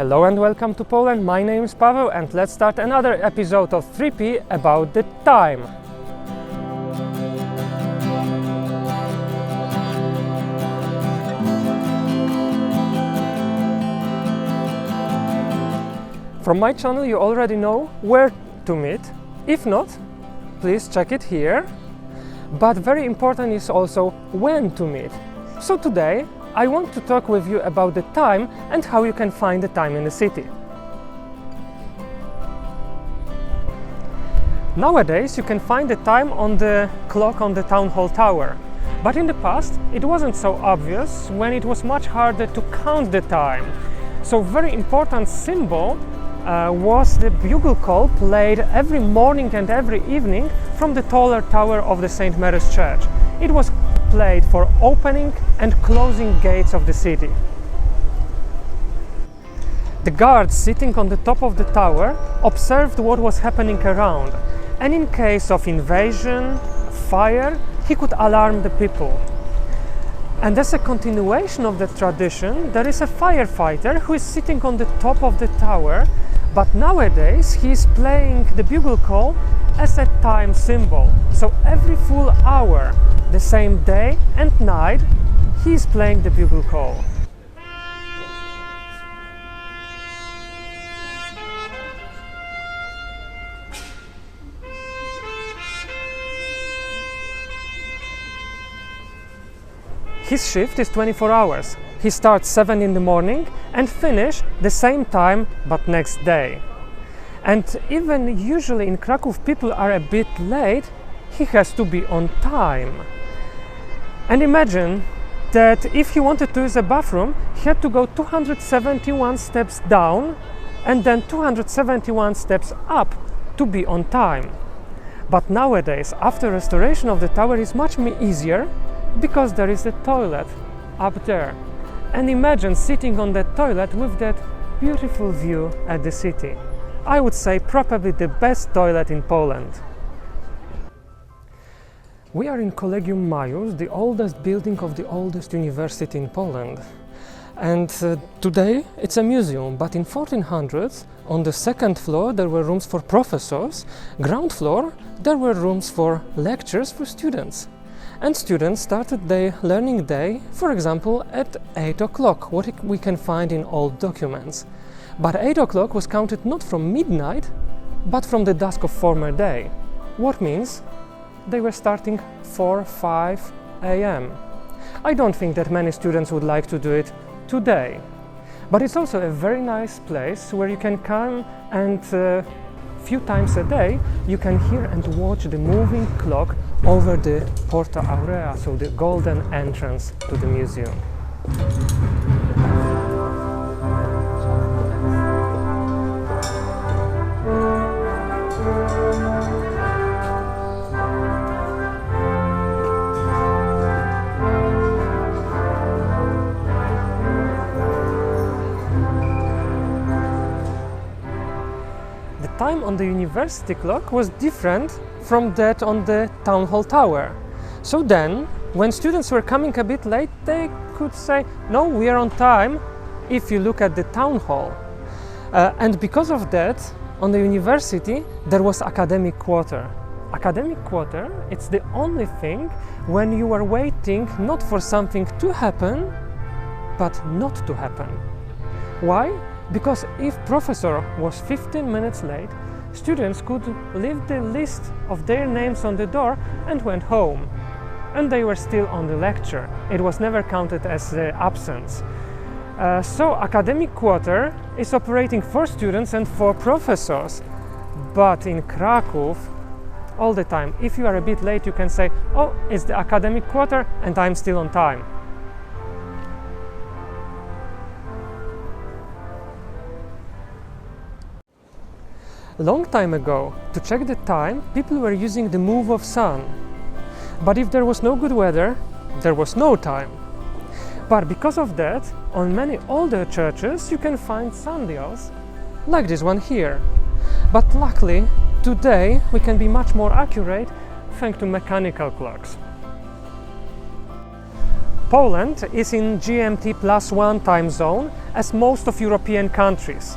Hello and welcome to Poland. My name is Paweł and let's start another episode of 3P about the time. From my channel you already know where to meet. If not, please check it here. But very important is also when to meet. So today I want to talk with you about the time and how you can find the time in the city. Nowadays you can find the time on the clock on the town hall tower. But in the past it wasn't so obvious when it was much harder to count the time. So very important symbol was the bugle call played every morning and every evening from the taller tower of the St. Mary's Church. It was played for opening and closing gates of the city. The guards sitting on the top of the tower observed what was happening around, and in case of invasion, fire, he could alarm the people. And as a continuation of the tradition, there is a firefighter who is sitting on the top of the tower, but nowadays he is playing the bugle call as a time symbol. So every full hour, the same day and night, he is playing the bugle call. His shift is 24 hours. He starts 7 in the morning and finish the same time but next day. And even usually in Krakow people are a bit late, he has to be on time. And imagine that if he wanted to use a bathroom, he had to go 271 steps down and then 271 steps up to be on time. But nowadays, after restoration of the tower, is much easier because there is a toilet up there. And imagine sitting on that toilet with that beautiful view at the city. I would say probably the best toilet in Poland. We are in Collegium Majus, the oldest building of the oldest university in Poland. And today it's a museum, but in 1400s on the second floor there were rooms for professors, ground floor there were rooms for lectures for students. And students started their learning day, for example, at 8 o'clock, what we can find in old documents. But 8 o'clock was counted not from midnight, but from the dusk of former day. What means they were starting 4-5 a.m. I don't think that many students would like to do it today. But it's also a very nice place where you can come and few times a day you can hear and watch the moving clock over the Porta Aurea, so the golden entrance to the museum. The time on the university clock was different from that on the town hall tower. So then, when students were coming a bit late, they could say, no, we are on time, if you look at the town hall. And because of that, on the university, there was academic quarter. Academic quarter, it's the only thing when you are waiting not for something to happen, but not to happen. Why? Because if professor was 15 minutes late, students could leave the list of their names on the door and went home. And they were still on the lecture. It was never counted as absence. So academic quarter is operating for students and for professors. But in Krakow, all the time, if you are a bit late, you can say, oh, it's the academic quarter and I'm still on time. A long time ago, to check the time, people were using the move of sun. But if there was no good weather, there was no time. But because of that, on many older churches you can find sandals, like this one here. But luckily, today we can be much more accurate thanks to mechanical clocks. Poland is in GMT+1 time zone as most of European countries,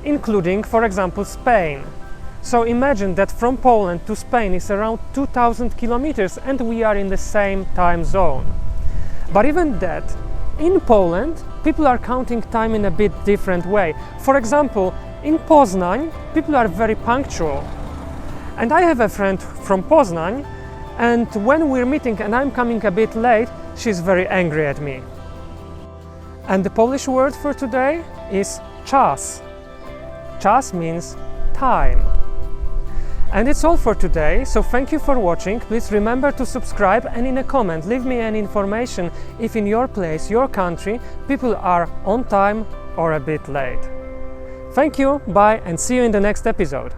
including, for example, Spain. So imagine that from Poland to Spain is around 2000 kilometers and we are in the same time zone. But even that, in Poland, people are counting time in a bit different way. For example, in Poznań, people are very punctual. And I have a friend from Poznań, and when we're meeting and I'm coming a bit late, she's very angry at me. And the Polish word for today is czas. Czas means time. And it's all for today, so thank you for watching. Please remember to subscribe and in a comment leave me an information if in your place, your country, people are on time or a bit late. Thank you, bye, and see you in the next episode.